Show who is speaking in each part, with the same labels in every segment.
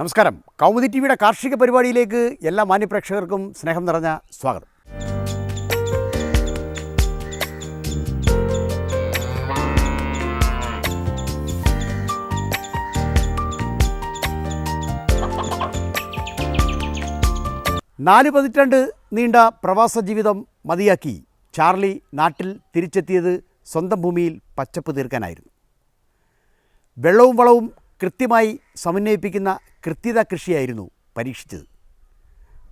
Speaker 1: നമസ്കാരം. കൗമുദി ടിവിയുടെ കാർഷിക പരിപാടിയിലേക്ക് എല്ലാ മാന്യപ്രേക്ഷകർക്കും സ്നേഹം നിറഞ്ഞ സ്വാഗതം. നാല് പതിറ്റാണ്ട് നീണ്ട പ്രവാസ ജീവിതം മതിയാക്കി ചാർലി നാട്ടിൽ തിരിച്ചെത്തിയത് സ്വന്തം ഭൂമിയിൽ പച്ചപ്പ് തീർക്കാനായിരുന്നു. വെള്ളവും വളവും കൃത്യമായി സമന്വയിപ്പിക്കുന്ന കൃത്യത കൃഷിയായിരുന്നു പരീക്ഷിച്ചത്.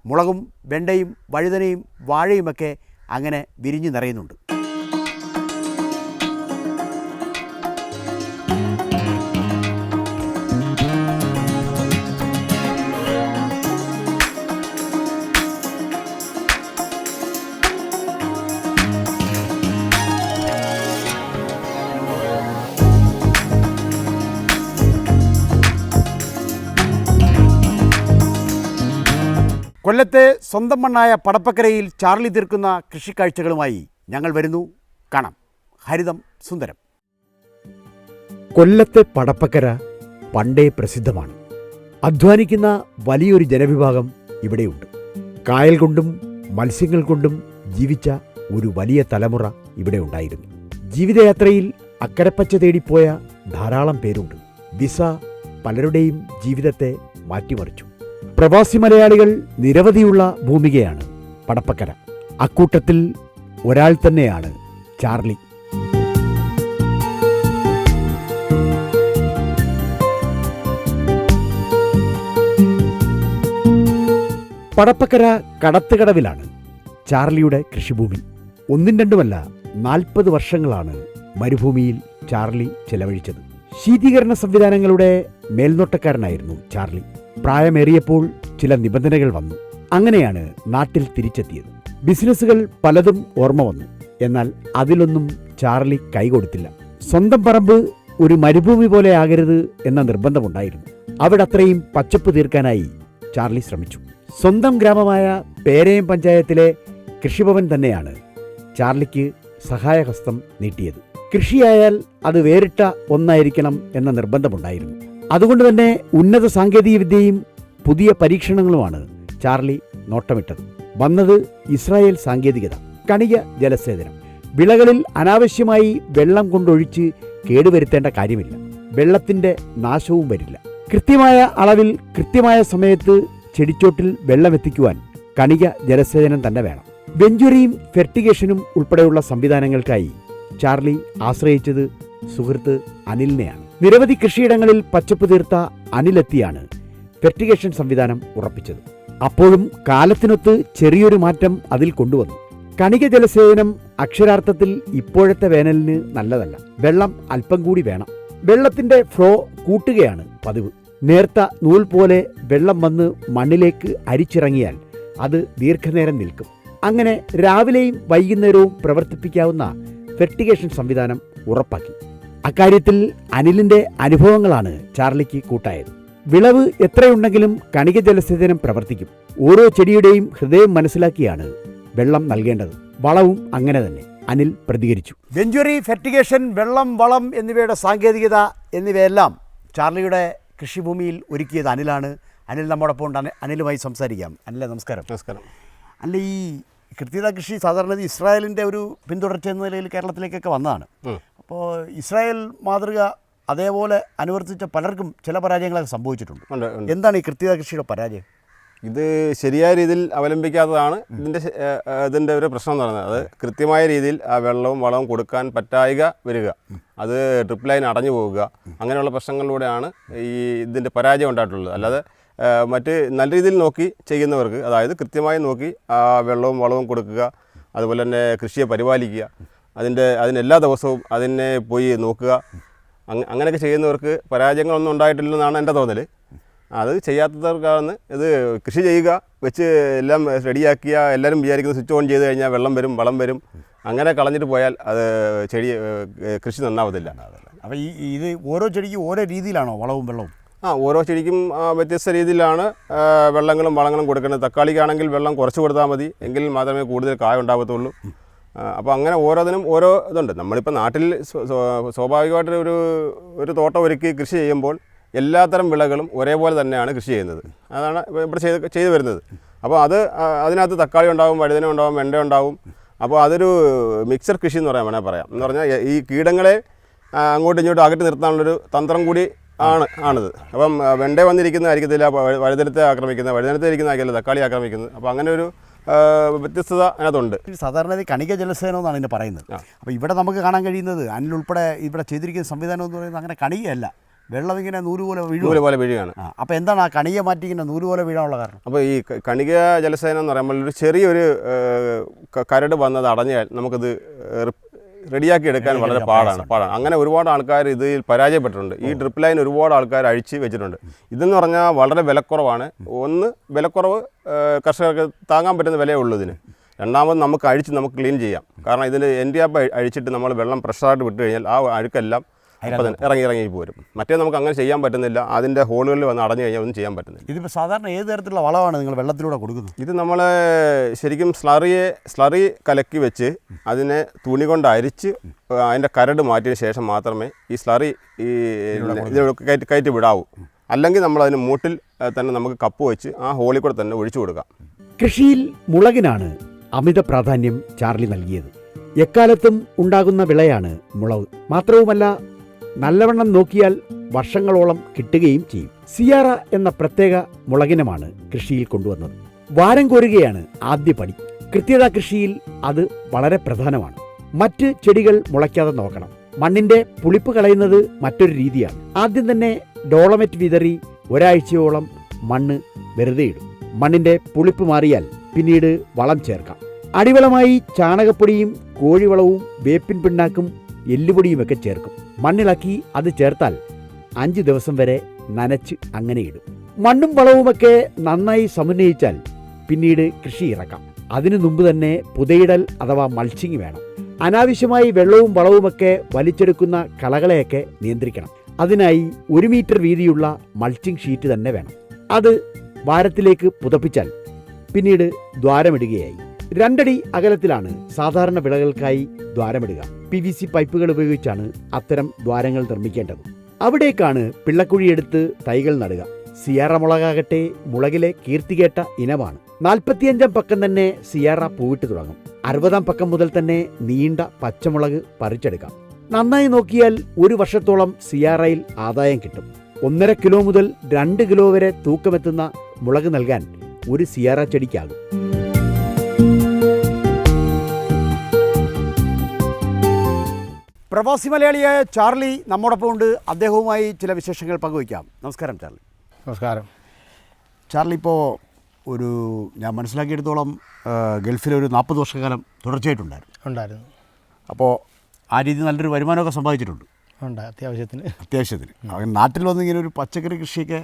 Speaker 1: മുളകും വെണ്ടയും വഴുതനയും വാഴയുമൊക്കെ അങ്ങനെ വിരിഞ്ഞു നിറയുന്നുണ്ട്. കൊല്ലത്തെ സ്വന്തം മണ്ണായ പടപ്പക്കരയിൽ ചാർലി തീർക്കുന്ന കൃഷിക്കാഴ്ചകളുമായി ഞങ്ങൾ വരുന്നു. കാണാം. ഹരിതം സുന്ദരം. കൊല്ലത്തെ പടപ്പക്കര പണ്ടേ പ്രസിദ്ധമാണ്. അധ്വാനിക്കുന്ന വലിയൊരു ജനവിഭാഗം ഇവിടെയുണ്ട്. കായൽ കൊണ്ടും മത്സ്യങ്ങൾ കൊണ്ടും ജീവിച്ച ഒരു വലിയ തലമുറ ഇവിടെ ഉണ്ടായിരുന്നു. ജീവിതയാത്രയിൽ അക്കരപ്പച്ച തേടിപ്പോയ ധാരാളം പേരുണ്ട്. വിസ പലരുടെയും ജീവിതത്തെ മാറ്റിമറിച്ചു. പ്രവാസി മലയാളികൾ നിരവധിയുള്ള ഭൂമികയാണ് പടപ്പക്കര. അക്കൂട്ടത്തിൽ ഒരാൾ തന്നെയാണ് ചാർലി. പടപ്പക്കര കടത്തുകടവിലാണ് ചാർലിയുടെ കൃഷിഭൂമി. ഒന്നും രണ്ടുമല്ല, 40 വർഷങ്ങളാണ് മരുഭൂമിയിൽ ചാർലി ചെലവഴിച്ചത്. ശീതീകരണ സംവിധാനങ്ങളുടെ മേൽനോട്ടക്കാരനായിരുന്നു ചാർലി. പ്രായമേറിയപ്പോൾ ചില നിബന്ധനകൾ വന്നു. അങ്ങനെയാണ് നാട്ടിൽ തിരിച്ചെത്തിയത്. ബിസിനസ്സുകൾ പലതും ഓർമ്മ വന്നു. എന്നാൽ അതിലൊന്നും ചാർലി കൈകൊടുത്തില്ല. സ്വന്തം പറമ്പ് ഒരു മരുഭൂമി പോലെ ആകരുത് എന്ന നിർബന്ധമുണ്ടായിരുന്നു. അവിടെ അത്രയും പച്ചപ്പ് തീർക്കാനായി ചാർലി ശ്രമിച്ചു. സ്വന്തം ഗ്രാമമായ പേരയം പഞ്ചായത്തിലെ കൃഷിഭവൻ തന്നെയാണ് ചാർലിക്ക് സഹായഹസ്തം നീട്ടിയത്. കൃഷിയായാൽ അത് വേറിട്ട ഒന്നായിരിക്കണം എന്ന നിർബന്ധമുണ്ടായിരുന്നു. അതുകൊണ്ട് തന്നെ ഉന്നത സാങ്കേതികവിദ്യയും പുതിയ പരീക്ഷണങ്ങളുമാണ് ചാർലി നോട്ടമിട്ടത്. വന്നത് ഇസ്രായേൽ സാങ്കേതികത. കണിക ജലസേചനം. വിളകളിൽ അനാവശ്യമായി വെള്ളം കൊണ്ടൊഴിച്ച് കേടുവരുത്തേണ്ട കാര്യമില്ല. വെള്ളത്തിൻ്റെ നാശവും വരില്ല. കൃത്യമായ അളവിൽ കൃത്യമായ സമയത്ത് ചെടിച്ചോട്ടിൽ വെള്ളമെത്തിക്കുവാൻ കണിക ജലസേചനം തന്നെ വേണം. വെഞ്ചുറിയും ഫെർട്ടിഗേഷനും ഉൾപ്പെടെയുള്ള സംവിധാനങ്ങൾക്കായി ചാർലി ആശ്രയിച്ചത് സുഹൃത്ത് അനിലിനെയാണ്. നിരവധി കൃഷിയിടങ്ങളിൽ പച്ചപ്പ് തീർത്ത അനിലെത്തിയാണ് ഫെർട്ടിഗേഷൻ സംവിധാനം ഉറപ്പിച്ചത്. അപ്പോഴും കാലത്തിനൊത്ത് ചെറിയൊരു മാറ്റം അതിൽ കൊണ്ടുവന്നു. കണിക ജലസേചനം അക്ഷരാർത്ഥത്തിൽ ഇപ്പോഴത്തെ വേനലിന് നല്ലതല്ല. വെള്ളം അല്പം കൂടി വേണം. വെള്ളത്തിന്റെ ഫ്ലോ കൂട്ടുകയാണ് പതിവ്. നേർത്ത നൂൽ പോലെ വെള്ളം വന്ന് മണ്ണിലേക്ക് അരിച്ചിറങ്ങിയാൽ അത് ദീർഘനേരം നിൽക്കും. അങ്ങനെ രാവിലെയും വൈകുന്നേരവും പ്രവർത്തിപ്പിക്കാവുന്ന ഫെർട്ടിഗേഷൻ സംവിധാനം ഉറപ്പാക്കി. അക്കാര്യത്തിൽ അനിലിന്റെ അനുഭവങ്ങളാണ് ചാർലിക്ക് കൂട്ടായത്. വിളവ് എത്രയുണ്ടെങ്കിലും കണിക ജലസേചനം പ്രവർത്തിക്കും. ഓരോ ചെടിയുടെയും ഹൃദയം മനസ്സിലാക്കിയാണ് വെള്ളം നൽകേണ്ടത്. വളവും അങ്ങനെ തന്നെ. അനിൽ പ്രതികരിച്ചു. വെഞ്ചുറി, ഫെർട്ടിഗേഷൻ, വെള്ളം, വളം എന്നിവയുടെ സാങ്കേതികത എന്നിവയെല്ലാം ചാർലിയുടെ കൃഷിഭൂമിയിൽ ഒരുക്കിയത് അനിലാണ്. അനിൽ നമ്മോടൊപ്പം ഉണ്ട്. അനിലുമായി സംസാരിക്കാം. അനിലെ, നമസ്കാരം.
Speaker 2: നമസ്കാരം.
Speaker 1: അല്ല, ഈ കൃത്യത കൃഷി സാധാരണ ഇസ്രായേലിൻ്റെ ഒരു പിന്തുടർച്ച എന്ന നിലയിൽ കേരളത്തിലേക്കൊക്കെ വന്നതാണ്. അപ്പോൾ ഇസ്രായേൽ മാതൃക അതേപോലെ അനുവർത്തിച്ച പലർക്കും ചില പരാജയങ്ങളൊക്കെ സംഭവിച്ചിട്ടുണ്ട്. എന്താണ് ഈ കൃത്യത കൃഷിയുടെ പരാജയം?
Speaker 2: ഇത് ശരിയായ രീതിയിൽ അവലംബിക്കാത്തതാണ് ഇതിൻ്റെ ഒരു പ്രശ്നം എന്ന് പറയുന്നത്. അത് കൃത്യമായ രീതിയിൽ ആ വെള്ളവും വളവും കൊടുക്കാൻ പറ്റായിക വരിക, അത് ഡ്രിപ്പ് ലൈൻ അടഞ്ഞു പോവുക, അങ്ങനെയുള്ള പ്രശ്നങ്ങളിലൂടെയാണ് ഈ ഇതിൻ്റെ പരാജയം ഉണ്ടായിട്ടുള്ളത്. അല്ലാതെ മറ്റ് നല്ല രീതിയിൽ നോക്കി ചെയ്യുന്നവർക്ക്, അതായത് കൃത്യമായി നോക്കി ആ വെള്ളവും വളവും കൊടുക്കുക, അതുപോലെ തന്നെ കൃഷിയെ പരിപാലിക്കുക, അതിനെല്ലാ ദിവസവും അതിനെ പോയി നോക്കുക, അങ്ങനെയൊക്കെ ചെയ്യുന്നവർക്ക് പരാജയങ്ങളൊന്നും ഉണ്ടായിട്ടില്ലെന്നാണ് എൻ്റെ തോന്നൽ. അത് ചെയ്യാത്തവർക്കാണ് ഇത്. കൃഷി ചെയ്യുക, വെച്ച് എല്ലാം റെഡിയാക്കിയ എല്ലാവരും വിചാരിക്കുന്നത് സ്വിച്ച് ഓൺ ചെയ്ത് കഴിഞ്ഞാൽ വെള്ളം വരും, വളം വരും, അങ്ങനെ കളഞ്ഞിട്ട് പോയാൽ അത് കൃഷി നന്നാവത്തില്ല.
Speaker 1: അപ്പോൾ ഇത് ഓരോ ചെടിക്കും ഓരോ രീതിയിലാണോ വളവും വെള്ളവും?
Speaker 2: ഓരോ ചെടിക്കും വ്യത്യസ്ത രീതിയിലാണ് വെള്ളങ്ങളും വളങ്ങളും കൊടുക്കേണ്ടത്. തക്കാളിക്കാണെങ്കിൽ വെള്ളം കുറച്ച് കൊടുത്താൽ മതി, എങ്കിൽ മാത്രമേ കൂടുതൽ കായ ഉണ്ടാകത്തുള്ളൂ. അപ്പോൾ അങ്ങനെ ഓരോന്നിനും ഓരോ ഇതുണ്ട്. നമ്മളിപ്പോൾ നാട്ടിൽ സ്വാഭാവികമായിട്ട് ഒരു തോട്ടം ഒരുക്കി കൃഷി ചെയ്യുമ്പോൾ എല്ലാത്തരം വിളകളും ഒരേപോലെ തന്നെയാണ് കൃഷി ചെയ്യുന്നത്. അതാണ് ഇവിടെ ചെയ്തു വരുന്നത്. അപ്പോൾ അതിനകത്ത് തക്കാളി ഉണ്ടാവും, വഴുതന ഉണ്ടാവും, വെണ്ട ഉണ്ടാവും. അപ്പോൾ അതൊരു മിക്സർ കൃഷി എന്ന് പറയാം. എന്ന് പറഞ്ഞാൽ ഈ കീടങ്ങളെ അങ്ങോട്ടും ഇങ്ങോട്ടും അകറ്റി നിർത്താനുള്ളൊരു തന്ത്രം കൂടി ആണിത്. അപ്പം വെണ്ട വന്നിരിക്കുന്നതായിരിക്കത്തില്ല വഴുതനത്തെ ആക്രമിക്കുന്നത്, വഴുതനത്തെ ഇരിക്കുന്നതായിരിക്കില്ല തക്കാളി ആക്രമിക്കുന്നത്. അപ്പോൾ അങ്ങനെ ഒരു വ്യത്യസ്തത അതിനകത്തുണ്ട്.
Speaker 1: സാധാരണ കണിക ജലസേനം എന്നാണ് ഇതിനെ പറയുന്നത്. അപ്പോൾ ഇവിടെ നമുക്ക് കാണാൻ കഴിയുന്നത് അതിലുൾപ്പെടെ ഇവിടെ ചെയ്തിരിക്കുന്ന സംവിധാനം എന്ന് പറയുന്നത് അങ്ങനെ കണികയല്ല, വെള്ളം ഇങ്ങനെ നൂല് പോലെ വീഴുകയാണ്. അപ്പോൾ എന്താണ് ആ കണിക മാറ്റി ഇങ്ങനെ നൂല് പോലെ വീഴാനുള്ള കാരണം?
Speaker 2: അപ്പോൾ ഈ കണിക ജലസേനം എന്ന് പറയുമ്പോൾ ഒരു ചെറിയൊരു കരട് വന്നത് അടഞ്ഞാൽ നമുക്കത് റെഡിയാക്കി എടുക്കാൻ വളരെ പാടാണ്. അങ്ങനെ ഒരുപാട് ആൾക്കാർ ഇതിൽ പരാജയപ്പെട്ടിട്ടുണ്ട്. ഈ ഡ്രിപ്പ് ലൈൻ ഒരുപാട് ആൾക്കാർ അഴിച്ച് വെച്ചിട്ടുണ്ട്. ഇതെന്ന് പറഞ്ഞാൽ വളരെ വിലക്കുറവാണ്. ഒന്ന്, വിലക്കുറവ് കർഷകർക്ക് താങ്ങാൻ പറ്റുന്ന വിലയേ ഉള്ളൂ ഇതിന്. രണ്ടാമത് നമുക്ക് ക്ലീൻ ചെയ്യാം. കാരണം ഇതിൽ എൻഡിയാപ്പ് അഴിച്ചിട്ട് നമ്മൾ വെള്ളം പ്രഷറായിട്ട് വിട്ട് കഴിഞ്ഞാൽ ആ അഴുക്കെല്ലാം അപ്പം തന്നെ ഇറങ്ങി പോരും. മറ്റേ നമുക്ക് അങ്ങനെ ചെയ്യാൻ പറ്റുന്നില്ല. അതിൻ്റെ ഹോളുകളിൽ വന്ന് അടഞ്ഞു കഴിഞ്ഞാൽ ഒന്നും ചെയ്യാൻ പറ്റുന്നില്ല.
Speaker 1: ഇതിപ്പോൾ സാധാരണ ഏത് തരത്തിലുള്ള വളമാണ് നിങ്ങൾ വെള്ളത്തിലൂടെ കൊടുക്കുന്നത്?
Speaker 2: ഇത് നമ്മൾ ശരിക്കും സ്ലറി കലക്കി വെച്ച് അതിനെ തുണി കൊണ്ട് അരിച്ച് അതിൻ്റെ കരട് മാറ്റിയതിന് ശേഷം മാത്രമേ ഈ സ്ലറി കയറ്റി വിടാവൂ. അല്ലെങ്കിൽ നമ്മളതിന് മൂട്ടിൽ തന്നെ നമുക്ക് കപ്പ് വെച്ച് ആ ഹോളിൽ കൂടെ തന്നെ ഒഴിച്ചു കൊടുക്കാം.
Speaker 1: കൃഷിയിൽ മുളകിനാണ് അമിത പ്രാധാന്യം ചാർലി നൽകിയത്. എക്കാലത്തും ഉണ്ടാകുന്ന വിളയാണ് മുളക്. മാത്രവുമല്ല, നല്ലവണ്ണം നോക്കിയാൽ വർഷങ്ങളോളം കിട്ടുകയും ചെയ്യും. സിയാറ എന്ന പ്രത്യേക മുളകിനമാണ് കൃഷിയിൽ കൊണ്ടുവന്നത്. വാരം കോരുകയാണ് ആദ്യ പണി. കൃത്യത കൃഷിയിൽ അത് വളരെ പ്രധാനമാണ്. മറ്റ് ചെടികൾ മുളയ്ക്കാതെ നോക്കണം. മണ്ണിന്റെ പുളിപ്പ് കളയുന്നത് മറ്റൊരു രീതിയാണ്. ആദ്യം തന്നെ ഡോളമെറ്റ് വിതറി ഒരാഴ്ചയോളം മണ്ണ് വെറുതെ ഇടും. മണ്ണിന്റെ പുളിപ്പ് മാറിയാൽ പിന്നീട് വളം ചേർക്കാം. അടിവളമായി ചാണകപ്പൊടിയും കോഴിവളവും വേപ്പിൻ പിണ്ണാക്കും എല്ലുപൊടിയുമൊക്കെ ചേർക്കും. മണ്ണിളക്കി അത് ചേർത്താൽ 5 ദിവസം വരെ നനച്ച് അങ്ങനെ ഇടും. മണ്ണും വളവുമൊക്കെ നന്നായി സമന്വയിച്ചാൽ പിന്നീട് കൃഷി ഇറക്കാം. അതിനു മുമ്പ് തന്നെ പുതയിടൽ അഥവാ മൾച്ചിങ് വേണം. അനാവശ്യമായി വെള്ളവും വളവുമൊക്കെ വലിച്ചെടുക്കുന്ന കളകളെയൊക്കെ നിയന്ത്രിക്കണം. അതിനായി 1 മീറ്റർ വീതിയുള്ള മൾച്ചിങ് ഷീറ്റ് തന്നെ വേണം. അത് വാരത്തിലേക്ക് പുതപ്പിച്ചാൽ പിന്നീട് ദ്വാരമിടുകയായി. 2 അടി അകലത്തിലാണ് സാധാരണ വിളകൾക്കായി ദ്വാരമിടുക. PVC പൈപ്പുകൾ ഉപയോഗിച്ചാണ് അത്തരം ദ്വാരങ്ങൾ നിർമ്മിക്കേണ്ടത്. അവിടേക്കാണ് പിള്ളക്കുഴിയെടുത്ത് തൈകൾ നടുക. സിയാറ മുളകാകട്ടെ മുളകിലെ കീർത്തികേട്ട ഇനമാണ്. 45-ാം പക്കം തന്നെ സിയാറ പൂവിട്ട് തുടങ്ങും. 60-ാം പക്കം മുതൽ തന്നെ നീണ്ട പച്ചമുളക് പറിച്ചെടുക്കാം. നന്നായി നോക്കിയാൽ 1 വർഷത്തോളം സിയാറയിൽ ആദായം കിട്ടും. 1.5 കിലോ മുതൽ 2 കിലോ വരെ തൂക്കമെത്തുന്ന മുളക് നൽകാൻ ഒരു സിയാറ ചെടിക്കാകും. പ്രവാസി മലയാളിയായ ചാർലി നമ്മോടൊപ്പം ഉണ്ട്. അദ്ദേഹവുമായി ചില വിശേഷങ്ങൾ പങ്കുവയ്ക്കാം. നമസ്കാരം ചാർലി.
Speaker 3: നമസ്കാരം.
Speaker 1: ചാർലി, ഇപ്പോൾ ഞാൻ മനസ്സിലാക്കിയെടുത്തോളം ഗൾഫിലൊരു 40 വർഷക്കാലം തുടർച്ചയായിട്ടുണ്ടായിരുന്നു. അപ്പോൾ ആ രീതി നല്ലൊരു വരുമാനമൊക്കെ സമ്പാദിച്ചിട്ടുണ്ട്. അത്യാവശ്യത്തിന് അങ്ങനെ നാട്ടിൽ വന്ന് ഇങ്ങനെ ഒരു പച്ചക്കറി കൃഷിയൊക്കെ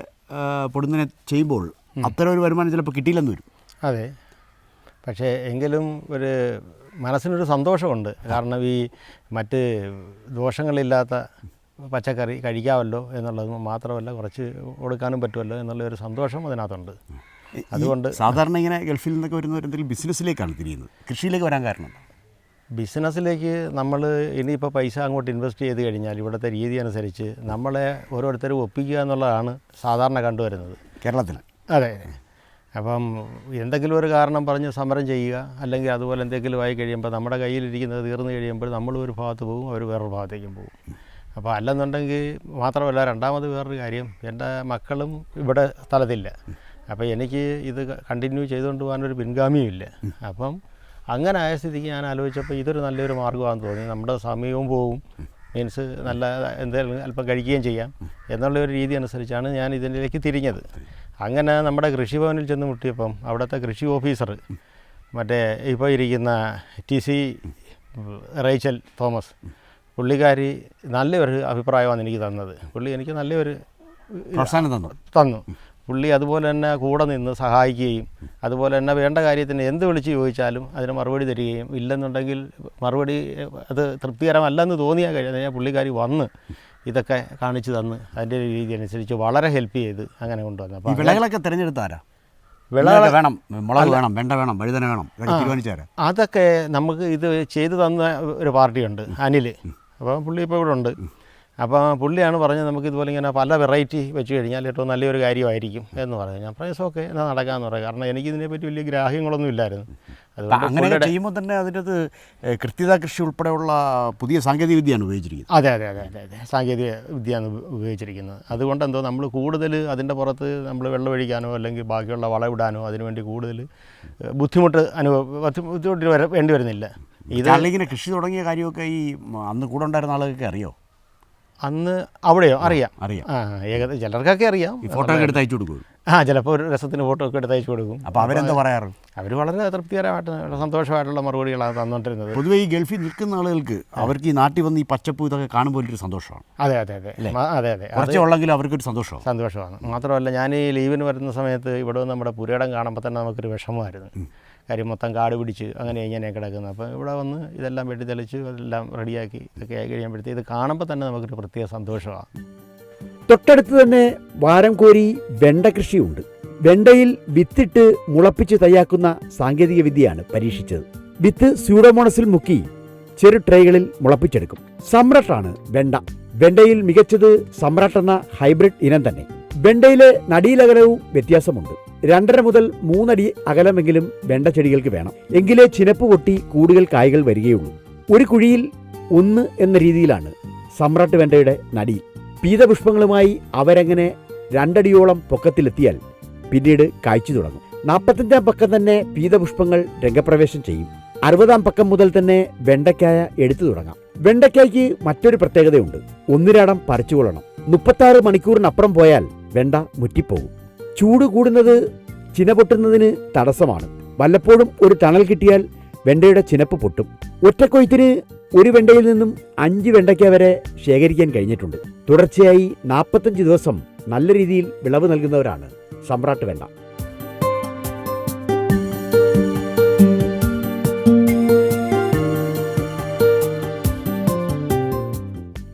Speaker 1: പൊടുന്നതിനെ ചെയ്യുമ്പോൾ അത്തരം ഒരു വരുമാനം ചിലപ്പോൾ കിട്ടിയില്ലെന്ന് വരും.
Speaker 3: അതെ, പക്ഷേ എങ്കിലും ഒരു മനസ്സിനൊരു സന്തോഷമുണ്ട്. കാരണം ഈ മറ്റ് ദോഷങ്ങളില്ലാത്ത പച്ചക്കറി കഴിക്കാമല്ലോ എന്നുള്ളത് മാത്രമല്ല, കുറച്ച് കൊടുക്കാനും പറ്റുമല്ലോ എന്നുള്ളൊരു സന്തോഷം അതിനകത്തുണ്ട്. അതുകൊണ്ട്
Speaker 1: സാധാരണ ഇങ്ങനെ ഗൾഫിൽ നിന്നൊക്കെ വരുന്നവർ എന്തെങ്കിലും ബിസിനസ്സിലേക്കാണ് തിരിയുന്നത്. കൃഷിയിലേക്ക് വരാൻ കാരണം
Speaker 3: ബിസിനസ്സിലേക്ക് നമ്മൾ ഇനിയിപ്പോൾ പൈസ അങ്ങോട്ട് ഇൻവെസ്റ്റ് ചെയ്ത് കഴിഞ്ഞാൽ ഇവിടുത്തെ രീതി അനുസരിച്ച് നമ്മളെ ഓരോരുത്തരും ഒപ്പിക്കുക എന്നുള്ളതാണ് സാധാരണ കണ്ടുവരുന്നത്
Speaker 1: കേരളത്തിൽ.
Speaker 3: അതെ. അപ്പം എന്തെങ്കിലും ഒരു കാരണം പറഞ്ഞ് സമരം ചെയ്യുക, അല്ലെങ്കിൽ അതുപോലെ എന്തെങ്കിലും ആയി കഴിയുമ്പോൾ നമ്മുടെ കയ്യിലിരിക്കുന്നത് തീർന്നു കഴിയുമ്പോൾ നമ്മൾ ഒരു ഭാഗത്ത് പോകും, അവർ വേറൊരു ഭാഗത്തേക്കും പോകും. അപ്പോൾ അല്ലെന്നുണ്ടെങ്കിൽ മാത്രമല്ല, രണ്ടാമത് വേറൊരു കാര്യം, എൻ്റെ മക്കളും ഇവിടെ സ്ഥലത്തില്ല. അപ്പോൾ എനിക്ക് ഇത് കണ്ടിന്യൂ ചെയ്തുകൊണ്ട് പോകാനൊരു പിൻഗാമിയുമില്ല. അപ്പം അങ്ങനെ ആയ സ്ഥിതിക്ക് ഞാൻ ആലോചിച്ചപ്പോൾ ഇതൊരു നല്ലൊരു മാർഗ്ഗമാണെന്ന് തോന്നി. നമ്മുടെ സമയവും പോവും, മീൻസ് നല്ല എന്തെങ്കിലും അല്പം കഴിക്കുകയും ചെയ്യാം എന്നുള്ളൊരു രീതി അനുസരിച്ചാണ് ഞാൻ ഇതിലേക്ക് തിരിഞ്ഞത്. അങ്ങനെ നമ്മുടെ കൃഷിഭവനിൽ ചെന്ന് മുട്ടിയപ്പം അവിടുത്തെ കൃഷി ഓഫീസർ, മറ്റേ ഇപ്പോൾ ഇരിക്കുന്ന TC റേച്ചൽ തോമസ്, പുള്ളിക്കാരി നല്ലൊരു അഭിപ്രായമാണ് എനിക്ക് തന്നത്. പുള്ളി എനിക്ക് നല്ലൊരു
Speaker 1: പ്രോത്സാഹനം
Speaker 3: തന്നു. പുള്ളി അതുപോലെ തന്നെ കൂടെ നിന്ന് സഹായിക്കുകയും അതുപോലെ തന്നെ വേണ്ട കാര്യത്തിന് എന്ത് വിളിച്ച് ചോദിച്ചാലും അതിന് മറുപടി തരികയും, ഇല്ലെന്നുണ്ടെങ്കിൽ മറുപടി അത് തൃപ്തികരമല്ലെന്ന് തോന്നിയാൽ കഴിഞ്ഞാൽ പുള്ളിക്കാരി വന്ന് ഇതൊക്കെ കാണിച്ചു തന്ന് അതിൻ്റെ രീതി അനുസരിച്ച് വളരെ ഹെൽപ്പ് ചെയ്ത് അങ്ങനെ കൊണ്ടുവന്നു. അപ്പോൾ
Speaker 1: വിളകളൊക്കെ തിരഞ്ഞെടുത്താരാ? വിളകൾ വേണം, മുളക് വേണം, വെണ്ട വേണം, വഴുതന വേണം, തീരുമാനിച്ചാരാ?
Speaker 3: അതൊക്കെ നമുക്ക് ഇത് ചെയ്തു തന്ന ഒരു പാർട്ടിയുണ്ട്, അനിൽ. അപ്പോൾ പുള്ളി ഇപ്പോൾ ഇവിടെ ഉണ്ട്. അപ്പോൾ പുള്ളിയാണ് പറഞ്ഞത് നമുക്ക് ഇതുപോലെ ഇങ്ങനെ പല വെറൈറ്റി വെച്ച് കഴിഞ്ഞാൽ ഏറ്റവും നല്ലൊരു കാര്യമായിരിക്കും എന്ന് പറഞ്ഞു. ഞാൻ പ്രൈസൊക്കെ എന്നാൽ നടക്കാമെന്ന് പറയാം. കാരണം എനിക്കിതിനെപ്പറ്റി വലിയ ഗ്രാഹ്യങ്ങളൊന്നും ഇല്ലായിരുന്നു.
Speaker 1: അങ്ങനെ ചെയ്യുമ്പോൾ തന്നെ അതിനകത്ത് കൃത്യത കൃഷി ഉൾപ്പെടെയുള്ള പുതിയ സാങ്കേതിക വിദ്യയാണ് ഉപയോഗിച്ചിരിക്കുന്നത്.
Speaker 3: അതെ അതെ അതെ അതെ അതെ സാങ്കേതിക വിദ്യയാണ് ഉപയോഗിച്ചിരിക്കുന്നത്. അതുകൊണ്ട് എന്തോ നമ്മൾ കൂടുതൽ അതിൻ്റെ പുറത്ത് നമ്മൾ വെള്ളമൊഴിക്കാനോ അല്ലെങ്കിൽ ബാക്കിയുള്ള വളമിടാനോ അതിനുവേണ്ടി കൂടുതൽ ബുദ്ധിമുട്ട് വേണ്ടി വരുന്നില്ല. ഇത്
Speaker 1: ഇങ്ങനെ കൃഷി തുടങ്ങിയ കാര്യമൊക്കെ ഈ അന്ന് കൂടെ ഉണ്ടായിരുന്ന ആളുകൾക്ക് അറിയോ?
Speaker 3: അന്ന് അവിടെയോ അറിയാം.
Speaker 1: അറിയാം.
Speaker 3: ഏകദേശം ചിലർക്കൊക്കെ അറിയാം.
Speaker 1: ഈ ഫോട്ടോ ഒക്കെ എടുത്ത് അയച്ചു കൊടുക്കും.
Speaker 3: ചിലപ്പോൾ ഒരു രസത്തിന് ഫോട്ടോ ഒക്കെ എടുത്ത് അയച്ചു കൊടുക്കും.
Speaker 1: അപ്പോൾ അവരെന്താ പറയാറ്?
Speaker 3: അവർ വളരെ തൃപ്തികരമായിട്ട് സന്തോഷമായിട്ടുള്ള മറുപടികളാണ് തന്നുകൊണ്ടിരുന്നത്.
Speaker 1: പൊതുവേ ഈ ഗൾഫിൽ നിൽക്കുന്ന ആളുകൾക്ക് അവർക്ക് ഈ നാട്ടിൽ വന്ന് ഈ പച്ചപ്പ് ഇതൊക്കെ കാണുമ്പോൾ ഒരു സന്തോഷമാണ്.
Speaker 3: അതെ അതെ അതെ അതെ അതെ
Speaker 1: കുറച്ചേ ഉള്ളെങ്കിലും അവർക്കൊരു സന്തോഷമാണ്.
Speaker 3: മാത്രമല്ല ഞാൻ ഈ ലീവിന് വരുന്ന സമയത്ത് ഇവിടെ നമ്മുടെ പുരയിടം കാണുമ്പോൾ തന്നെ നമുക്കൊരു വിഷമമായിരുന്നു. കാര്യം മൊത്തം കാട് പിടിച്ച് അങ്ങനെ ഇങ്ങനെ കിടക്കുന്നത്. അപ്പോൾ ഇവിടെ വന്ന് ഇതെല്ലാം വെട്ടിത്തെളിച്ച് എല്ലാം റെഡിയാക്കി ഇതൊക്കെ ആയി കഴിയുമ്പോഴത്തേക്ക് ഇത് കാണുമ്പോൾ തന്നെ നമുക്കൊരു പ്രത്യേക സന്തോഷമാണ്.
Speaker 1: തൊട്ടടുത്ത് തന്നെ വാരം കോരി വെണ്ട കൃഷിയുണ്ട്. വെണ്ടയിൽ വിത്തിട്ട് മുളപ്പിച്ച് തയ്യാക്കുന്ന സാങ്കേതിക വിദ്യയാണ് പരീക്ഷിച്ചത്. വിത്ത് സ്യൂഡോമോണസിൽ മുക്കി ചെറു ട്രേകളിൽ മുളപ്പിച്ചെടുക്കും. സമ്രാട്ടാണ് വെണ്ട. വെണ്ടയിൽ മികച്ചത് സമ്രാട്ട് എന്ന ഹൈബ്രിഡ് ഇനം തന്നെ. വെണ്ടയിലെ നടിയിലകലവും വ്യത്യാസമുണ്ട്. 2.5 മുതൽ 3 അടി അകലമെങ്കിലും വെണ്ട ചെടികൾക്ക് വേണം. എങ്കിലേ ചിനപ്പ് പൊട്ടി കൂടുതൽ കായ്കൾ വരികയുള്ളൂ. ഒരു കുഴിയിൽ 1 എന്ന രീതിയിലാണ് സമ്രാട്ട് വെണ്ടയുടെ നടിയിൽ. പീതപുഷ്പങ്ങളുമായി അവരങ്ങനെ 2 അടിയോളം പൊക്കത്തിലെത്തിയാൽ പിന്നീട് കായ്ച്ചു തുടങ്ങും. 45-ാം പക്കം തന്നെ പീതപുഷ്പങ്ങൾ രംഗപ്രവേശം ചെയ്യും. 60-ാം പക്കം മുതൽ തന്നെ വെണ്ടയ്ക്കായ എടുത്തു തുടങ്ങാം. വെണ്ടയ്ക്കായ്ക്ക് മറ്റൊരു പ്രത്യേകതയുണ്ട്. ഒന്നിരാടം പറിച്ചുകൊള്ളണം. 36 മണിക്കൂറിനപ്പുറം പോയാൽ വെണ്ട മുറ്റിപ്പോകും. ചൂട് കൂടുന്നത് ചിന പൊട്ടുന്നതിന് തടസ്സമാണ്. വല്ലപ്പോഴും ഒരു തണൽ കിട്ടിയാൽ വെണ്ടയുടെ ചിനപ്പ് പൊട്ടും. ഒറ്റക്കൊയ്ത്തിന് ഒരു വെണ്ടയിൽ നിന്നും 5 വെണ്ടയ്ക്ക വരെ ശേഖരിക്കാൻ കഴിഞ്ഞിട്ടുണ്ട്. തുടർച്ചയായി 45 ദിവസം നല്ല രീതിയിൽ വിളവ് നൽകുന്നവരാണ് സമ്രാട്ട് വെണ്ട.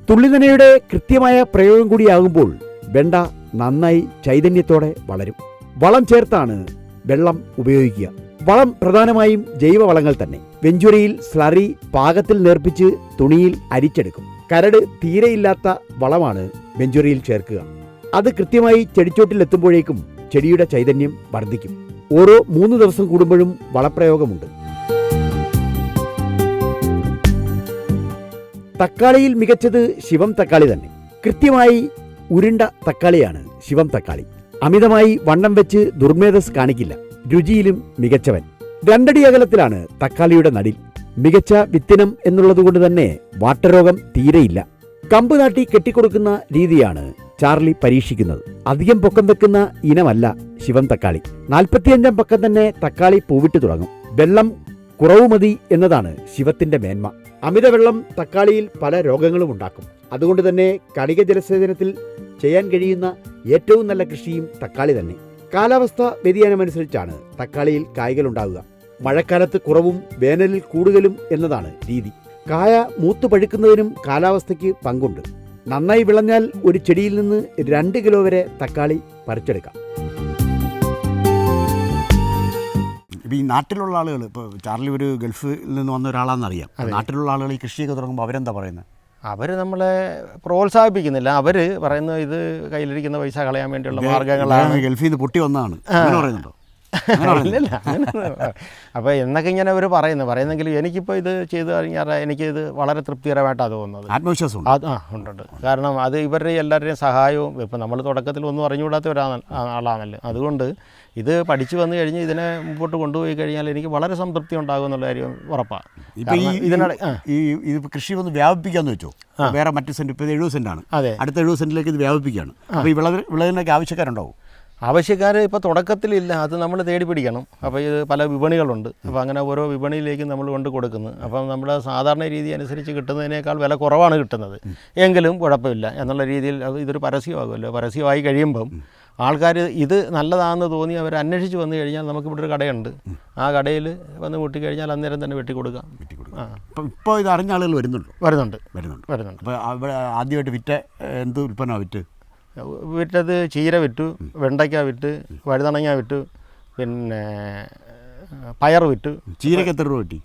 Speaker 1: തുള്ളിനനയുടെ കൃത്യമായ പ്രയോഗം കൂടിയാകുമ്പോൾ വെണ്ട നന്നായി ചൈതന്യത്തോടെ വളരും. വളം ചേർത്താണ് വെള്ളം ഉപയോഗിക്കുക. വളം പ്രധാനമായും ജൈവവളങ്ങൾ തന്നെ. വെഞ്ചുരയിൽ സ്ലറി പാകത്തിൽ നേർപ്പിച്ച് തുണിയിൽ അരിച്ചെടുക്കും. കരട് തീരെയില്ലാത്ത വളമാണ് വെഞ്ചുരയിൽ ചേർക്കുക. അത് കൃത്യമായി ചെടിച്ചോട്ടിലെത്തുമ്പോഴേക്കും ചെടിയുടെ ചൈതന്യം വർദ്ധിക്കും. ഓരോ 3 ദിവസം കൂടുമ്പോഴും വളപ്രയോഗമുണ്ട്. തക്കാളിയിൽ മികച്ചത് ശിവം തക്കാളി തന്നെ. കൃത്യമായി ഉരുണ്ട തക്കാളിയാണ് ശിവം തക്കാളി. അമിതമായി വണ്ണം വെച്ച് ദുർമേധസ് കാണിക്കില്ല. രുചിയിലും മികച്ചവൻ. 2 അടി അകലത്തിലാണ് തക്കാളിയുടെ നടിൽ. മികച്ച വിത്തിനം എന്നുള്ളതുകൊണ്ട് തന്നെ വാട്ടരോഗം തീരെയില്ല. കമ്പ് നാട്ടി കെട്ടിക്കൊടുക്കുന്ന രീതിയാണ് ചാർലി പരീക്ഷിക്കുന്നത്. അധികം പൊക്കം വെക്കുന്ന ഇനമല്ല ശിവം തക്കാളി. 45-ാം പക്കം തന്നെ തക്കാളി പൂവിട്ട് തുടങ്ങും. വെള്ളം കുറവ് മതി എന്നതാണ് ശിവത്തിന്റെ മേന്മ. അമിത വെള്ളം തക്കാളിയിൽ പല രോഗങ്ങളും ഉണ്ടാക്കും. അതുകൊണ്ട് തന്നെ കണിക ജലസേചനത്തിൽ ചെയ്യാൻ കഴിയുന്ന ഏറ്റവും നല്ല കൃഷിയും തക്കാളി തന്നെ. കാലാവസ്ഥ വ്യതിയാനമനുസരിച്ചാണ് തക്കാളിയിൽ കായ്കൾ ഉണ്ടാവുക. മഴക്കാലത്ത് കുറവും വേനലിൽ കൂടുതലും എന്നതാണ് രീതി. കായ മൂത്തു പഴുക്കുന്നതിനും കാലാവസ്ഥയ്ക്ക് പങ്കുണ്ട്. നന്നായി വിളഞ്ഞാൽ ഒരു ചെടിയിൽ നിന്ന് 2 കിലോ വരെ തക്കാളി പറിച്ചെടുക്കാം. ഇപ്പോൾ ഈ നാട്ടിലുള്ള ആളുകൾ, ഇപ്പോൾ ചാർലി ഒരു ഗൾഫിൽ നിന്ന് വന്ന ഒരാളാണെന്നറിയാം. നാട്ടിലുള്ള ആളുകൾ ഈ കൃഷിയൊക്കെ തുടങ്ങുമ്പോൾ അവരെന്താ പറയുന്നത്?
Speaker 3: അവർ നമ്മളെ പ്രോത്സാഹിപ്പിക്കുന്നില്ല. അവർ പറയുന്നത് ഇത് കയ്യിലിരിക്കുന്ന പൈസ കളയാൻ വേണ്ടിയുള്ള മാർഗ്ഗങ്ങളാണ്.
Speaker 1: ഗൾഫിൽ നിന്ന് പൊട്ടി വന്നതാണ് പറയുന്നുണ്ടോ?
Speaker 3: ഇല്ല. അപ്പോൾ എന്നൊക്കെ ഇങ്ങനെ അവർ പറയുന്നെങ്കിലും എനിക്കിപ്പോൾ ഇത് ചെയ്ത് കഴിഞ്ഞാൽ എനിക്കിത് വളരെ തൃപ്തികരമായിട്ടാണ് തോന്നുന്നത്.
Speaker 1: ആത്മവിശ്വാസം
Speaker 3: ഉണ്ട്. കാരണം അത് ഇവരുടെ എല്ലാവരുടെയും സഹായവും. ഇപ്പം നമ്മൾ തുടക്കത്തിൽ ഒന്നും അറിഞ്ഞുകൂടാത്ത ആളാണല്ലോ. അതുകൊണ്ട് ഇത് പഠിച്ചു വന്നു കഴിഞ്ഞ് ഇതിനെ മുമ്പോട്ട് കൊണ്ടുപോയി കഴിഞ്ഞാൽ എനിക്ക് വളരെ സംതൃപ്തി ഉണ്ടാകും എന്നുള്ള കാര്യം ഉറപ്പാണ്.
Speaker 1: ഇത് കൃഷി ഒന്ന് വ്യാപിപ്പിക്കാന്ന് വെച്ചോ, വേറെ മറ്റു സെന്റ്, ഇപ്പോൾ 70 സെന്റാണ്, അടുത്ത 70 സെന്റിലേക്ക് ഇത് വ്യാപിപ്പിക്കുകയാണ്. അപ്പോൾ ഈ വിളവിനൊക്കെ ആവശ്യക്കാരുണ്ടാവും?
Speaker 3: ആവശ്യക്കാർ ഇപ്പോൾ തുടക്കത്തിലില്ല, അത് നമ്മൾ തേടി പിടിക്കണം. അപ്പോൾ ഇത് പല വിപണികളുണ്ട്. അപ്പോൾ അങ്ങനെ ഓരോ വിപണിയിലേക്കും നമ്മൾ കൊണ്ട് കൊടുക്കുന്നു. അപ്പം നമ്മുടെ സാധാരണ രീതി അനുസരിച്ച് കിട്ടുന്നതിനേക്കാൾ വില കുറവാണ് കിട്ടുന്നത്. എങ്കിലും കുഴപ്പമില്ല എന്നുള്ള രീതിയിൽ ഇതൊരു പരസ്യമാകുമല്ലോ. പരസ്യമായി കഴിയുമ്പം ആൾക്കാർ ഇത് നല്ലതാണെന്ന് തോന്നി അവർ അന്വേഷിച്ച് വന്നു കഴിഞ്ഞാൽ നമുക്കിവിടെ ഒരു കടയുണ്ട്. ആ കടയിൽ വന്ന് മുട്ടിക്കഴിഞ്ഞാൽ അന്നേരം തന്നെ വെട്ടിക്കൊടുക്കാം.
Speaker 1: ഇപ്പോൾ ഇത് അറിഞ്ഞ ആളുകൾ വരുന്നുണ്ട്.
Speaker 3: അപ്പോൾ
Speaker 1: അവിടെ ആദ്യമായിട്ട് വിറ്റ എന്ത് ഉൽപ്പന്നമാണ്
Speaker 3: വിറ്റത്? ചീര വിറ്റു, വെണ്ടയ്ക്ക വിറ്റ്, വഴുതണങ്ങ വിറ്റു, പിന്നെ പയർ വിറ്റു.
Speaker 1: ചീരയ്ക്ക് എത്ര രൂപ കിട്ടി?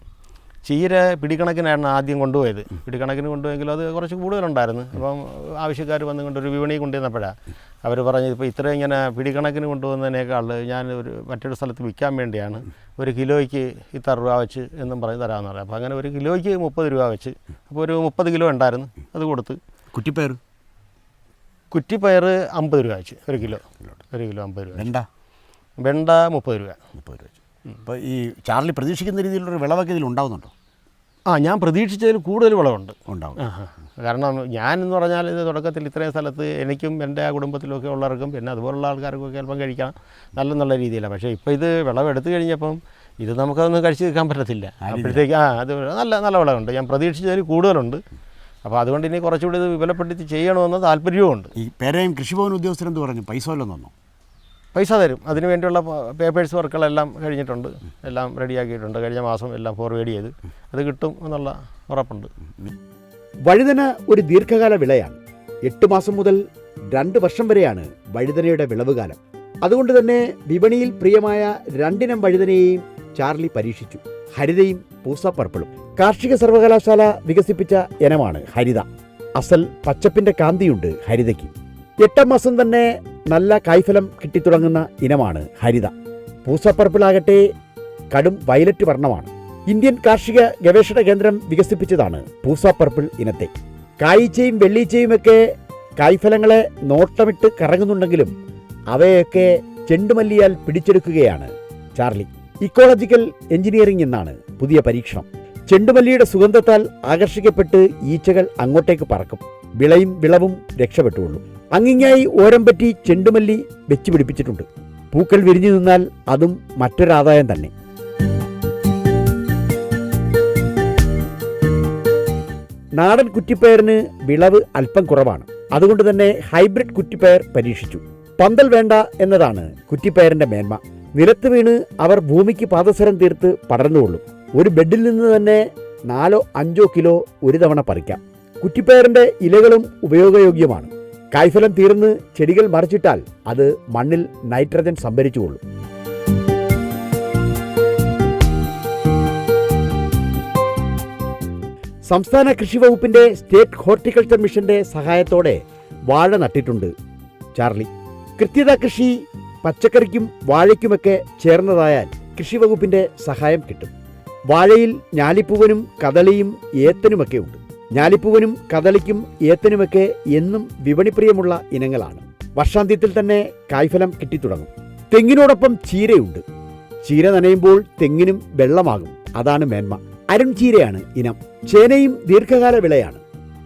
Speaker 3: ചീര പിടിക്കണക്കിനായിരുന്നു ആദ്യം കൊണ്ടുപോയത്. പിടിക്കണക്കിന് കൊണ്ടുപോയെങ്കിലും അത് കുറച്ച് കൂടുതലുണ്ടായിരുന്നു. അപ്പം ആവശ്യക്കാർ വന്നുകൊണ്ട് ഒരു വിപണി കൊണ്ടുവന്നപ്പോഴാണ് അവർ പറഞ്ഞത് ഇപ്പോൾ ഇത്ര ഇങ്ങനെ പിടിക്കണക്കിന് കൊണ്ടുവന്നതിനേക്കാൾ ഞാൻ മറ്റൊരു സ്ഥലത്ത് വിൽക്കാൻ വേണ്ടിയാണ് 1 കിലോയ്ക്ക് ഇത്ര രൂപ വെച്ച് എന്നും പറഞ്ഞ് തരാമെന്ന് പറയാം. അപ്പോൾ അങ്ങനെ 1 കിലോയ്ക്ക് 30 രൂപ വെച്ച്, അപ്പോൾ ഒരു 30 കിലോ ഉണ്ടായിരുന്നു, അത് കൊടുത്ത്.
Speaker 1: കുറ്റിപ്പയർ
Speaker 3: 50 രൂപ വെച്ച് 1 കിലോ 50 രൂപ. വെണ്ട 30 രൂപ
Speaker 1: വെച്ച്. ഇപ്പോൾ ഈ ചാർലി പ്രതീക്ഷിക്കുന്ന രീതിയിലുള്ളൊരു വിളവൊക്കെ ഇതിൽ ഉണ്ടാകുന്നുണ്ടോ?
Speaker 3: ഞാൻ പ്രതീക്ഷിച്ചതിൽ കൂടുതൽ വിളവുണ്ട്.
Speaker 1: ഉണ്ടാവും.
Speaker 3: കാരണം ഞാനെന്ന് പറഞ്ഞാൽ ഇത് തുടക്കത്തിൽ ഇത്രയും സ്ഥലത്ത് എനിക്കും എൻ്റെ ആ കുടുംബത്തിലൊക്കെ ഉള്ളവർക്കും പിന്നെ അതുപോലുള്ള ആൾക്കാർക്കൊക്കെ ചിലപ്പം കഴിക്കാം നല്ല രീതിയിലാണ്. പക്ഷേ ഇപ്പോൾ ഇത് വിളവെടുത്ത് കഴിഞ്ഞപ്പം ഇത് നമുക്കതൊന്നും കഴിച്ച് നിൽക്കാൻ പറ്റത്തില്ല. അപ്പോഴത്തേക്ക് അത് നല്ല വിളവുണ്ട്. ഞാൻ പ്രതീക്ഷിച്ചതിൽ കൂടുതലുണ്ട്. അപ്പോൾ അതുകൊണ്ട് ഇനി കുറച്ചുകൂടി ഇത് വിപുലപ്പെടുത്തി ചെയ്യണമെന്ന് താല്പര്യവുമുണ്ട്.
Speaker 1: ഈ പേരയും കൃഷിഭവൻ ഉദ്യോഗസ്ഥരെന്ത് പറഞ്ഞു? പൈസ വല്ലതും തന്നോ?
Speaker 3: പൈസ തരും. അതിന് വേണ്ടിയുള്ള പേപ്പേഴ്സ് വർക്കുകളെല്ലാം കഴിഞ്ഞിട്ടുണ്ട്, എല്ലാം റെഡിയാക്കിയിട്ടുണ്ട്. കഴിഞ്ഞ മാസം എല്ലാം ഫോർവേഡ് ചെയ്ത് അത് കിട്ടും എന്നുള്ള ഉറപ്പുണ്ട്.
Speaker 1: വഴുതന ഒരു ദീർഘകാല വിളയാണ്. 8 മാസം മുതൽ 2 വർഷം വരെയാണ് വഴുതനയുടെ വിളവുകാലം. അതുകൊണ്ട് തന്നെ വിപണിയിൽ പ്രിയമായ 2 ഇനം വഴുതനയെയും ചാർലി പരീക്ഷിച്ചു. ഹരിതയും പൂസപ്പർപ്പിളും. കാർഷിക സർവകലാശാല വികസിപ്പിച്ച ഇനമാണ് ഹരിത. അസൽ പച്ചപ്പിന്റെ കാന്തിയുണ്ട് ഹരിതയ്ക്ക്. 8 മാസം തന്നെ നല്ല കായ്ഫലം കിട്ടിത്തുടങ്ങുന്ന ഇനമാണ് ഹരിത. പൂസപ്പർപ്പിളാകട്ടെ കടും വയലറ്റ് വർണ്ണമാണ്. ഇന്ത്യൻ കാർഷിക ഗവേഷണ കേന്ദ്രം വികസിപ്പിച്ചതാണ് പൂസപ്പർപ്പിൾ ഇനത്തെ. കായ്ച്ചയും വെള്ളീച്ചയുമൊക്കെ കായ്ഫലങ്ങളെ നോട്ടമിട്ട് കറങ്ങുന്നുണ്ടെങ്കിലും അവയൊക്കെ ചെണ്ടുമല്ലിയാൽ പിടിച്ചെടുക്കുകയാണ് ചാർലി. ഇക്കോളജിക്കൽ എഞ്ചിനീയറിംഗ് എന്നാണ് പുതിയ പരീക്ഷണം. ചെണ്ടുമല്ലിയുടെ സുഗന്ധത്താൽ ആകർഷിക്കപ്പെട്ട് ഈച്ചകൾ അങ്ങോട്ടേക്ക് പറക്കും. വിളയും വിളവും രക്ഷപ്പെട്ടുകൊള്ളൂ. അങ്ങിങ്ങായി ഓരം പറ്റി ചെണ്ടുമല്ലി വെച്ച് പിടിപ്പിച്ചിട്ടുണ്ട്. പൂക്കൾ വിരിഞ്ഞു നിന്നാൽ അതും മറ്റൊരാദായം തന്നെ. നാടൻ കുറ്റിപ്പയറിന് വിളവ് അല്പം കുറവാണ്. അതുകൊണ്ട് തന്നെ ഹൈബ്രിഡ് കുറ്റിപ്പയർ പരീക്ഷിച്ചു. പന്തൽ വേണ്ട എന്നതാണ് കുറ്റിപ്പയറിന്റെ മേന്മ. നിലത്ത് വീണ് അവർ ഭൂമിക്ക് പാദസരം തീർത്ത് പടർന്നുകൊള്ളും. ഒരു ബെഡിൽ നിന്ന് തന്നെ 4-5 കിലോ ഒരു തവണ പറിക്കാം. കുറ്റിപ്പയറിന്റെ ഇലകളും ഉപയോഗയോഗ്യമാണ്. കായ്ഫലം തീർന്ന് ചെടികൾ മറിച്ചിട്ടാൽ അത് മണ്ണിൽ നൈട്രജൻ സംഭരിച്ചുകൊള്ളും. സംസ്ഥാന കൃഷി വകുപ്പിന്റെ സ്റ്റേറ്റ് ഹോർട്ടിക്കൾച്ചർ മിഷന്റെ സഹായത്തോടെ വാഴ നട്ടിട്ടുണ്ട് ചാർലി. കൃത്യത കൃഷി പച്ചക്കറിക്കും വാഴയ്ക്കുമൊക്കെ ചേർന്നതായാൽ കൃഷി വകുപ്പിന്റെ സഹായം കിട്ടും. വാഴയിൽ ഞാലിപ്പൂവനും കദളിയും ഏത്തനുമൊക്കെ ഉണ്ട്. ഞാലിപ്പൂവനും കദളിക്കും ഏത്തനുമൊക്കെ എന്നും വിപണിപ്രിയമുള്ള ഇനങ്ങളാണ്. വർഷാന്ത്യത്തിൽ തന്നെ കായ്ഫലം കിട്ടിത്തുടങ്ങും. തെങ്ങിനോടൊപ്പം ചീരയുണ്ട്. ചീര നനയുമ്പോൾ തെങ്ങിനും വെള്ളമാകും. അതാണ് മേന്മ. അരുൺ ചീരയാണ് ഇനം. ചേനയും ദീർഘകാല വിളയാണ്.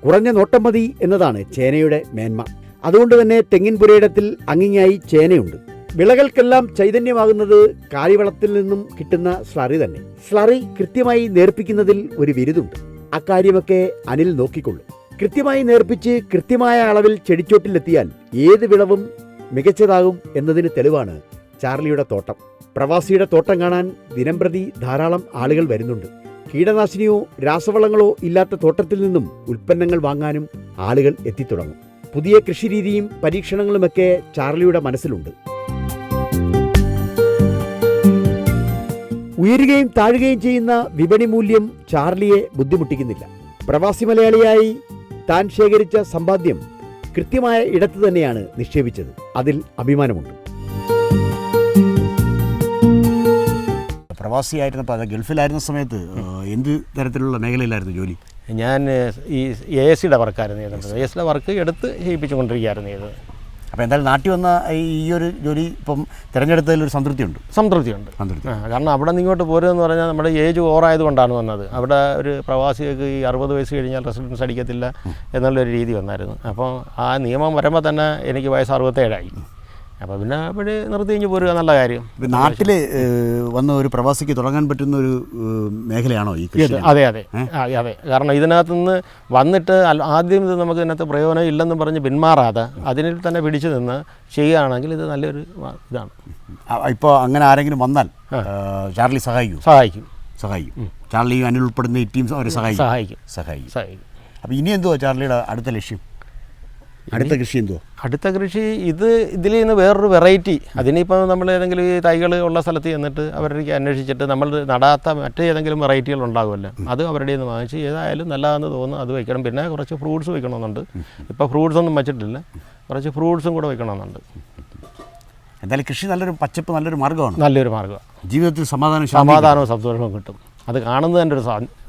Speaker 1: കുറഞ്ഞ നോട്ടം മതി എന്നതാണ് ചേനയുടെ മേന്മ. അതുകൊണ്ട് തന്നെ തെങ്ങിൻ പുരയിടത്തിൽ അങ്ങിങ്ങായി ചേനയുണ്ട്. വിളകൾക്കെല്ലാം ചൈതന്യമാകുന്നത് കാലിവളത്തിൽ നിന്നും കിട്ടുന്ന സ്ലറി തന്നെ. സ്ലറി കൃത്യമായി നേർപ്പിക്കുന്നതിൽ ഒരു വിരുദുണ്ട്. അക്കാര്യമൊക്കെ അനിൽ നോക്കിക്കൊള്ളും. കൃത്യമായി നേർപ്പിച്ച് കൃത്യമായ അളവിൽ ചെടിച്ചോട്ടിലെത്തിയാൽ ഏത് വിളവും മികച്ചതാകും എന്നതിന് തെളിവാണ് ചാർലിയുടെ തോട്ടം. പ്രവാസിയുടെ തോട്ടം കാണാൻ ദിനംപ്രതി ധാരാളം ആളുകൾ വരുന്നുണ്ട്. കീടനാശിനിയോ രാസവളങ്ങളോ ഇല്ലാത്ത തോട്ടത്തിൽ നിന്നും ഉൽപ്പന്നങ്ങൾ വാങ്ങാനും ആളുകൾ എത്തിത്തുടങ്ങും. പുതിയ കൃഷിരീതിയും പരീക്ഷണങ്ങളുമൊക്കെ ചാർലിയുടെ മനസ്സിലുണ്ട്. ഉയരുകയും താഴുകയും ചെയ്യുന്ന വിപണി മൂല്യം ചാർലിയെ ബുദ്ധിമുട്ടിക്കുന്നില്ല. പ്രവാസി മലയാളിയായി താൻ ശേഖരിച്ച സമ്പാദ്യം കൃത്യമായ ഇടത്ത് തന്നെയാണ് നിക്ഷേപിച്ചത്. അതിൽ അഭിമാനമുണ്ട്. പ്രവാസിയായിരുന്നപ്പോൾ അത് ഗൾഫിലായിരുന്ന സമയത്ത് എന്ത് തരത്തിലുള്ള മേഖലയിലായിരുന്നു ജോലി?
Speaker 3: ഞാൻ ഈ ASCയുടെ വർക്കായിരുന്നു ചെയ്തിട്ടുണ്ട്. ASCയുടെ വർക്ക് എടുത്ത് ചെയ്യിപ്പിച്ചുകൊണ്ടിരിക്കുകയായിരുന്നു ചെയ്തത്.
Speaker 1: അപ്പോൾ എന്തായാലും നാട്ടിൽ വന്ന ഈ ഒരു ജോലി ഇപ്പം തിരഞ്ഞെടുത്തതിലൊരു സംതൃപ്തിയുണ്ട്.
Speaker 3: കാരണം അവിടെ നിന്ന് ഇങ്ങോട്ട് പോരുമെന്ന് പറഞ്ഞാൽ നമ്മുടെ ഏജ് ഓവറായതുകൊണ്ടാണ് വന്നത്. അവിടെ ഒരു പ്രവാസികൾക്ക് ഈ 60 വയസ്സ് കഴിഞ്ഞാൽ റെസിഡൻസ് അടിക്കത്തില്ല എന്നുള്ളൊരു രീതി വന്നായിരുന്നു. അപ്പോൾ ആ നിയമം വരുമ്പോൾ തന്നെ എനിക്ക് വയസ്സ് 67ആയി. അപ്പോൾ പിന്നെ അവിടെ നിർത്തി കഴിഞ്ഞ് പോരുക നല്ല കാര്യം.
Speaker 1: നാട്ടിൽ വന്ന ഒരു പ്രവാസിക്ക് തുടങ്ങാൻ പറ്റുന്ന ഒരു മേഖലയാണോ ഈ കൃഷി?
Speaker 3: അതെ. കാരണം ഇതിനകത്ത് നിന്ന് വന്നിട്ട് ആദ്യം ഇത് നമുക്ക് ഇതിനകത്ത് പ്രയോജനം ഇല്ലെന്ന് പറഞ്ഞ് പിന്മാറാതെ അതിനിൽ തന്നെ പിടിച്ചു നിന്ന് ചെയ്യുകയാണെങ്കിൽ ഇത് നല്ലൊരു ഇതാണ്.
Speaker 1: ഇപ്പോൾ അങ്ങനെ ആരെങ്കിലും വന്നാൽ ചാർലി സഹായിക്കും. ചാർലി അനിൽ ഉൾപ്പെടുന്ന ഈ ടീം അവരെ സഹായിക്കും. അപ്പോൾ ഇനി എന്തുവാ ചാർലിയുടെ അടുത്ത ലക്ഷ്യം? അടുത്ത കൃഷി എന്തോ?
Speaker 3: അടുത്ത കൃഷി ഇതിൽ നിന്ന് വേറൊരു വെറൈറ്റി. അതിനിപ്പോൾ നമ്മൾ ഏതെങ്കിലും ഈ തൈകൾ ഉള്ള സ്ഥലത്ത് ചെന്നിട്ട് അവരുടെ അന്വേഷിച്ചിട്ട് നമ്മൾ നടാത്ത മറ്റേതെങ്കിലും വെറൈറ്റികൾ ഉണ്ടാകുമല്ലോ, അത് അവരുടെ നിന്ന് വാങ്ങിച്ച് ഏതായാലും നല്ലതാണെന്ന് തോന്നുന്നു അത് വയ്ക്കണം. പിന്നെ കുറച്ച് ഫ്രൂട്ട്സ് വയ്ക്കണമെന്നുണ്ട്. ഇപ്പോൾ ഫ്രൂട്ട്സ് ഒന്നും വെച്ചിട്ടില്ല, കുറച്ച് ഫ്രൂട്ട്സും കൂടെ വയ്ക്കണമെന്നുണ്ട്.
Speaker 1: എന്തായാലും കൃഷി നല്ലൊരു പച്ചപ്പ്, നല്ലൊരു മാർഗ്ഗമാണ്,
Speaker 3: നല്ലൊരു മാർഗ്ഗമാണ്.
Speaker 1: ജീവിതത്തിൽ സമാധാനവും
Speaker 3: സന്തോഷവും കിട്ടും. അത് കാണുന്നത് തന്നെ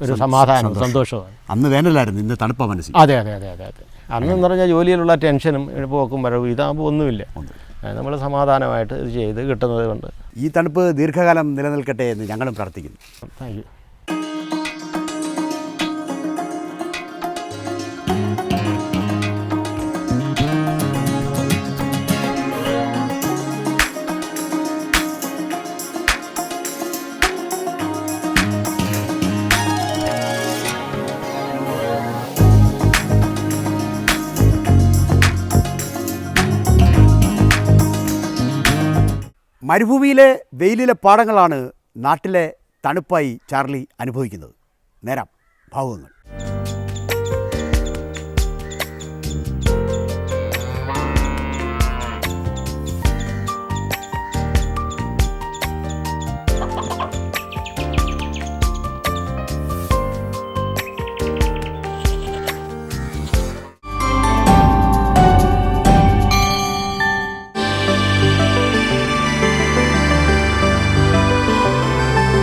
Speaker 3: ഒരു സമാധാനവും സന്തോഷമാണ്.
Speaker 1: അന്ന് വേനലായിരുന്നു, ഇന്ന് തണുപ്പാ മനസ്സിൽ.
Speaker 3: അതെ അതെ അതെ അതെ അതെ. അന്നെന്ന് പറഞ്ഞാൽ ജോലിയിലുള്ള ടെൻഷനും പോക്കും വരവും ഇതാകുമ്പോൾ ഒന്നുമില്ല. നമ്മൾ സമാധാനമായിട്ട് ഇത് ചെയ്ത് കിട്ടുന്നത് കൊണ്ട്
Speaker 1: ഈ തണുപ്പ് ദീർഘകാലം നിലനിൽക്കട്ടെ എന്ന് ഞങ്ങളും പ്രാർത്ഥിക്കുന്നു.
Speaker 3: Thank you.
Speaker 1: മരുഭൂമിയിലെ വെയിലിലെ പാടങ്ങളാണ് നാട്ടിലെ തണുപ്പായി ചാർലി അനുഭവിക്കുന്നത്. നേരം ഭാവുകങ്ങൾ.